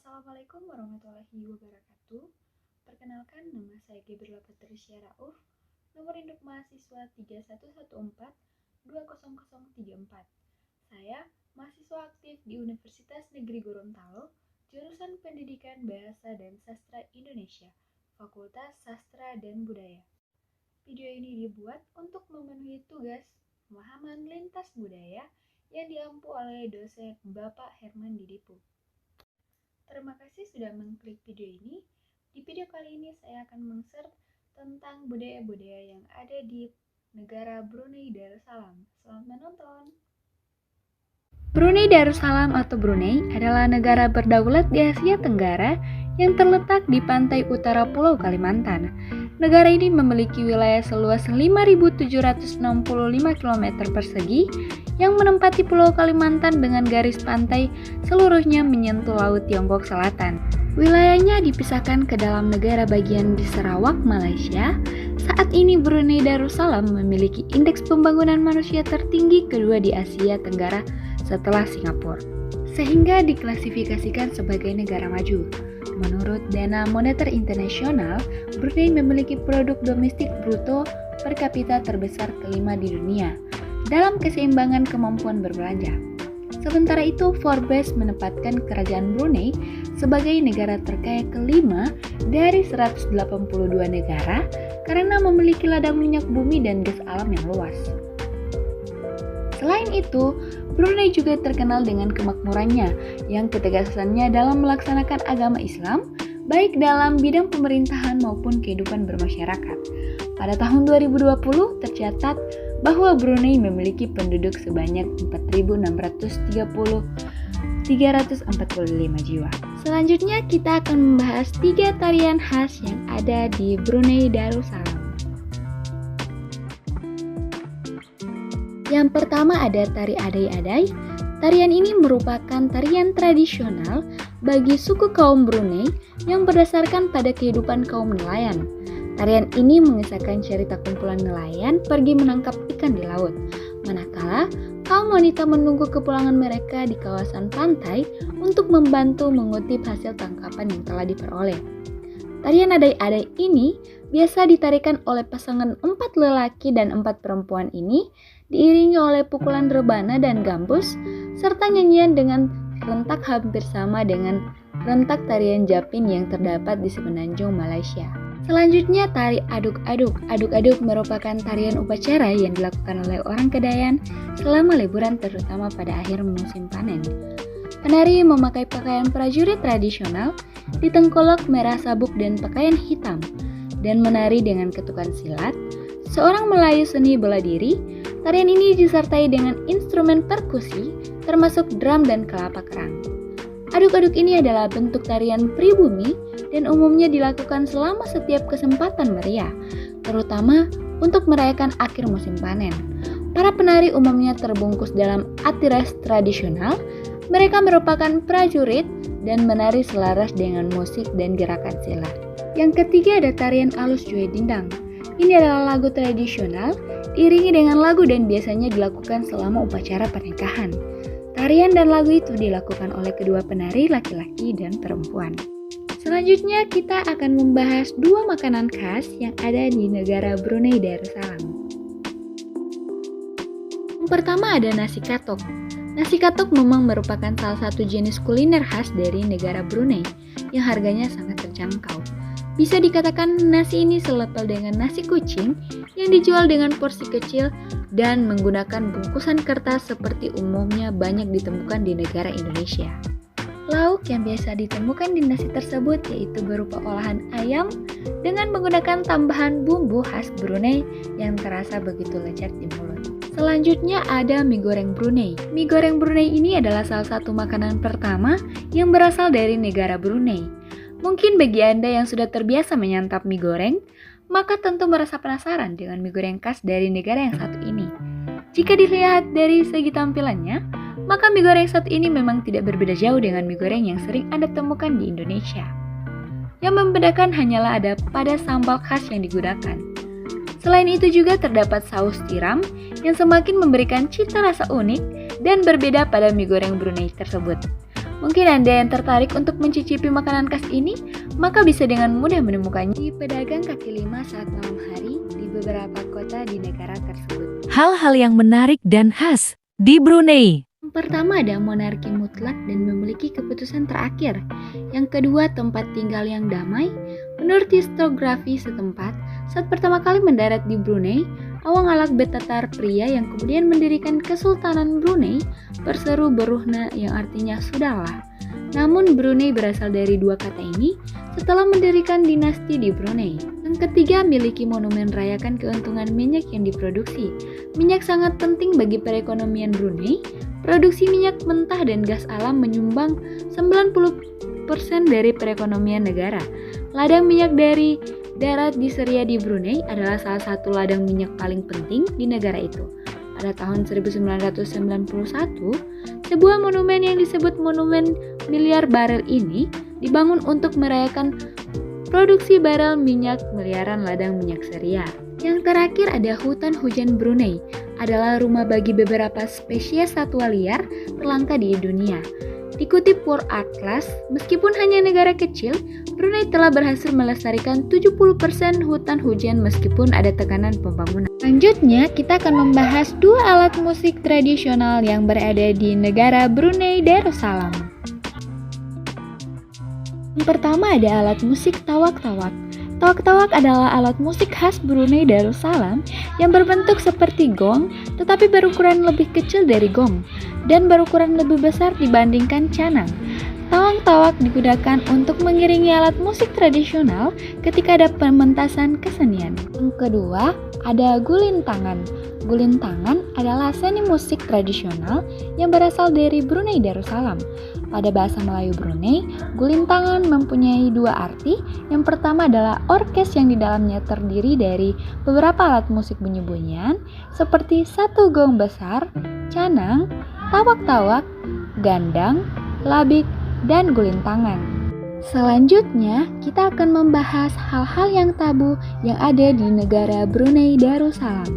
Assalamualaikum warahmatullahi wabarakatuh. Perkenalkan, nama saya Gabriela Patricia Rauf, nomor induk mahasiswa 3114-20034. Saya mahasiswa aktif di Universitas Negeri Gorontalo, jurusan Pendidikan Bahasa dan Sastra Indonesia, Fakultas Sastra dan Budaya. Video ini dibuat untuk memenuhi tugas pemahaman lintas budaya yang diampu oleh dosen Bapak Herman Didipu. Terima kasih sudah mengklik video ini. Di video kali ini saya akan meng-share tentang budaya-budaya yang ada di negara Brunei Darussalam. Selamat menonton. Brunei Darussalam atau Brunei adalah negara berdaulat di Asia Tenggara yang terletak di pantai utara Pulau Kalimantan. Negara ini memiliki wilayah seluas 5.765 km persegi yang menempati Pulau Kalimantan dengan garis pantai seluruhnya menyentuh Laut Tiongkok Selatan. Wilayahnya dipisahkan ke dalam negara bagian di Sarawak, Malaysia. Saat ini Brunei Darussalam memiliki indeks pembangunan manusia tertinggi kedua di Asia Tenggara setelah Singapura, sehingga diklasifikasikan sebagai negara maju. Menurut Dana Moneter Internasional, Brunei memiliki produk domestik bruto per kapita terbesar kelima di dunia dalam keseimbangan kemampuan berbelanja. Sementara itu, Forbes menempatkan kerajaan Brunei sebagai negara terkaya kelima dari 182 negara karena memiliki ladang minyak bumi dan gas alam yang luas. Selain itu, Brunei juga terkenal dengan kemakmurannya yang ketegasannya dalam melaksanakan agama Islam, baik dalam bidang pemerintahan maupun kehidupan bermasyarakat. Pada tahun 2020 tercatat bahwa Brunei memiliki penduduk sebanyak 4.345 jiwa. Selanjutnya kita akan membahas 3 tarian khas yang ada di Brunei Darussalam. Yang pertama ada tari adai-adai. Tarian ini merupakan tarian tradisional bagi suku kaum Brunei yang berdasarkan pada kehidupan kaum nelayan. Tarian ini mengisahkan cerita kumpulan nelayan pergi menangkap ikan di laut, manakala kaum wanita menunggu kepulangan mereka di kawasan pantai untuk membantu mengutip hasil tangkapan yang telah diperoleh. Tarian adai-adai ini biasa ditarikan oleh pasangan 4 lelaki dan 4 perempuan ini, diiringi oleh pukulan rebana dan gambus, serta nyanyian dengan rentak hampir sama dengan rentak tarian Japin yang terdapat di semenanjung Malaysia. Selanjutnya tari aduk-aduk. Aduk-aduk merupakan tarian upacara yang dilakukan oleh orang Kedayan selama liburan terutama pada akhir musim panen. Penari memakai pakaian prajurit tradisional, ditengkolok merah sabuk dan pakaian hitam, dan menari dengan ketukan silat. Seorang Melayu seni bela diri. Tarian ini disertai dengan instrumen perkusi, termasuk drum dan kelapa kerang. Aduk-aduk ini adalah bentuk tarian pribumi dan umumnya dilakukan selama setiap kesempatan meriah, terutama untuk merayakan akhir musim panen. Para penari umumnya terbungkus dalam atiras tradisional. Mereka merupakan prajurit dan menari selaras dengan musik dan gerakan silat. Yang ketiga ada tarian alus Joe Dindang. Ini adalah lagu tradisional, diiringi dengan lagu dan biasanya dilakukan selama upacara pernikahan. Tarian dan lagu itu dilakukan oleh kedua penari laki-laki dan perempuan. Selanjutnya kita akan membahas 2 makanan khas yang ada di negara Brunei Darussalam. Yang pertama ada nasi katok. Nasi katok memang merupakan salah satu jenis kuliner khas dari negara Brunei yang harganya sangat terjangkau. Bisa dikatakan nasi ini selepel dengan nasi kucing yang dijual dengan porsi kecil dan menggunakan bungkusan kertas seperti umumnya banyak ditemukan di negara Indonesia. Lauk yang biasa ditemukan di nasi tersebut yaitu berupa olahan ayam dengan menggunakan tambahan bumbu khas Brunei yang terasa begitu lezat di mulut. Selanjutnya ada mie goreng Brunei. Mie goreng Brunei ini adalah salah satu makanan pertama yang berasal dari negara Brunei. Mungkin bagi Anda yang sudah terbiasa menyantap mie goreng, maka tentu merasa penasaran dengan mie goreng khas dari negara yang satu ini. Jika dilihat dari segi tampilannya, maka mie goreng satu ini memang tidak berbeda jauh dengan mie goreng yang sering Anda temukan di Indonesia. Yang membedakan hanyalah ada pada sambal khas yang digunakan. Selain itu juga terdapat saus tiram yang semakin memberikan cita rasa unik dan berbeda pada mie goreng Brunei tersebut. Mungkin Anda yang tertarik untuk mencicipi makanan khas ini, maka bisa dengan mudah menemukannya di pedagang kaki lima saat malam hari di beberapa kota di negara tersebut. Hal-hal yang menarik dan khas di Brunei. Yang pertama ada monarki mutlak dan memiliki keputusan terakhir. Yang kedua tempat tinggal yang damai. Menurut historiografi setempat, saat pertama kali mendarat di Brunei, Awang Alak Betatar pria yang kemudian mendirikan Kesultanan Brunei berseru Beruhna yang artinya sudahlah. Namun Brunei berasal dari dua kata ini setelah mendirikan dinasti di Brunei. Yang ketiga, miliki monumen rayakan keuntungan minyak yang diproduksi. Minyak sangat penting bagi perekonomian Brunei. Produksi minyak mentah dan gas alam menyumbang 90% dari perekonomian negara. Ladang minyak dari darat di Seria di Brunei adalah salah satu ladang minyak paling penting di negara itu. Pada tahun 1991, sebuah monumen yang disebut Monumen Miliar Barel ini dibangun untuk merayakan produksi barel minyak miliaran ladang minyak Seria. Yang terakhir ada hutan hujan Brunei, adalah rumah bagi beberapa spesies satwa liar terlangka di dunia. Dikutip World Atlas, meskipun hanya negara kecil, Brunei telah berhasil melestarikan 70% hutan hujan meskipun ada tekanan pembangunan. Selanjutnya, kita akan membahas dua alat musik tradisional yang berada di negara Brunei Darussalam. Yang pertama ada alat musik tawak-tawak. Tawak-tawak adalah alat musik khas Brunei Darussalam yang berbentuk seperti gong tetapi berukuran lebih kecil dari gong dan berukuran lebih besar dibandingkan canang. Tawang-tawak digunakan untuk mengiringi alat musik tradisional ketika ada pementasan kesenian. Yang kedua, ada gulintangan. Gulintangan adalah seni musik tradisional yang berasal dari Brunei Darussalam. Pada bahasa Melayu Brunei, gulintangan mempunyai dua arti. Yang pertama adalah orkes yang di dalamnya terdiri dari beberapa alat musik bunyi-bunyian seperti satu gong besar, canang, tawak-tawak, gandang, labik, dan gulintangan. Selanjutnya, kita akan membahas hal-hal yang tabu yang ada di negara Brunei Darussalam.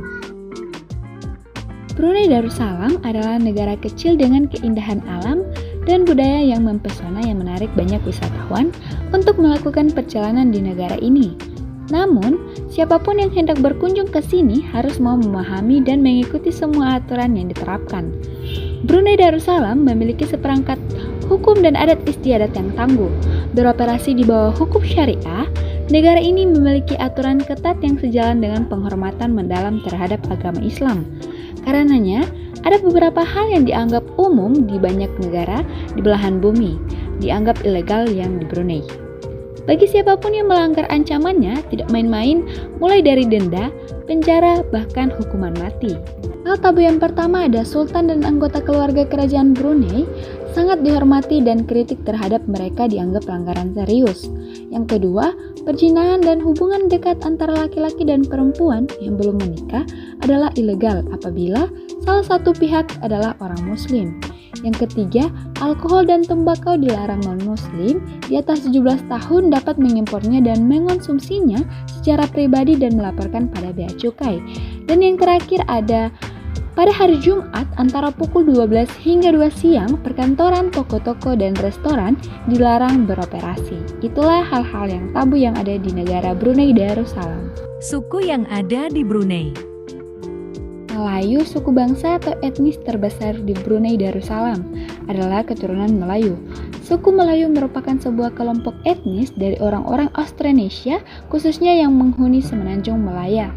Brunei Darussalam adalah negara kecil dengan keindahan alam dan budaya yang mempesona yang menarik banyak wisatawan untuk melakukan perjalanan di negara ini. Namun, siapapun yang hendak berkunjung ke sini harus mau memahami dan mengikuti semua aturan yang diterapkan. Brunei Darussalam memiliki seperangkat hukum dan adat istiadat yang tangguh. Beroperasi di bawah hukum syariah, negara ini memiliki aturan ketat yang sejalan dengan penghormatan mendalam terhadap agama Islam. Karenanya, ada beberapa hal yang dianggap umum di banyak negara di belahan bumi, dianggap ilegal yang di Brunei. Bagi siapapun yang melanggar ancamannya, tidak main-main, mulai dari denda, penjara, bahkan hukuman mati. Hal tabu yang pertama ada sultan dan anggota keluarga kerajaan Brunei sangat dihormati dan kritik terhadap mereka dianggap pelanggaran serius. Yang kedua, perzinahan dan hubungan dekat antara laki-laki dan perempuan yang belum menikah adalah ilegal apabila salah satu pihak adalah orang muslim. Yang ketiga, alkohol dan tembakau dilarang non-muslim di atas 17 tahun dapat mengimpornya dan mengonsumsinya secara pribadi dan melaporkan pada bea cukai. Dan yang terakhir ada pada hari Jumat antara pukul 12 hingga 2 siang, perkantoran, toko-toko, dan restoran dilarang beroperasi. Itulah hal-hal yang tabu yang ada di negara Brunei Darussalam. Suku yang ada di Brunei. Melayu, suku bangsa atau etnis terbesar di Brunei Darussalam, adalah keturunan Melayu. Suku Melayu merupakan sebuah kelompok etnis dari orang-orang Austronesia, khususnya yang menghuni semenanjung Malaya.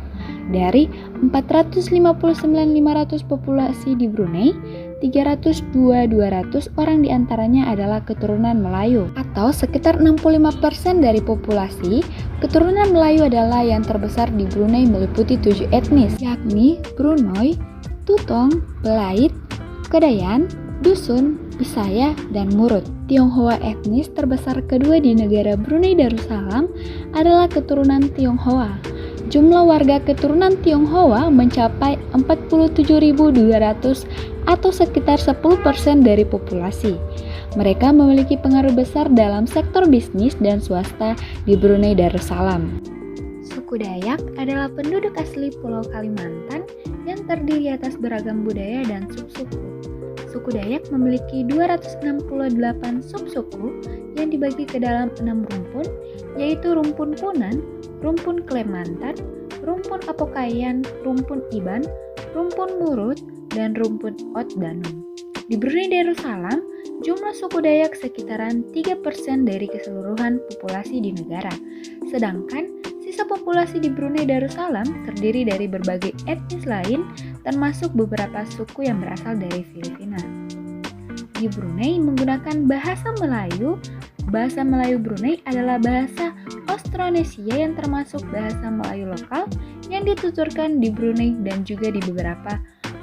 Dari 459.500 populasi di Brunei, 302.200 orang diantaranya adalah keturunan Melayu, atau sekitar 65% dari populasi. Keturunan Melayu adalah yang terbesar di Brunei meliputi 7 etnis, yakni Brunei, Tutong, Belait, Kedayan, Dusun, Bisaya, dan Murut. Tionghoa etnis terbesar kedua di negara Brunei Darussalam adalah keturunan Tionghoa. Jumlah warga keturunan Tionghoa mencapai 47.200 atau sekitar 10% dari populasi. Mereka memiliki pengaruh besar dalam sektor bisnis dan swasta di Brunei Darussalam. Suku Dayak adalah penduduk asli Pulau Kalimantan yang terdiri atas beragam budaya dan subsuku. Suku Dayak memiliki 268 subsuku yang dibagi ke dalam 6 rumpun, yaitu rumpun Punan, rumpun Kalimantan, rumpun Apokayan, rumpun Iban, rumpun Murut, dan rumpun Ot Danum. Di Brunei Darussalam, jumlah suku Dayak sekitaran 3% dari keseluruhan populasi di negara. Sedangkan sisa populasi di Brunei Darussalam terdiri dari berbagai etnis lain, termasuk beberapa suku yang berasal dari Filipina. Di Brunei menggunakan bahasa Melayu. Bahasa Melayu Brunei adalah bahasa Austronesia yang termasuk bahasa Melayu lokal yang dituturkan di Brunei dan juga di beberapa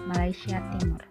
Malaysia Timur.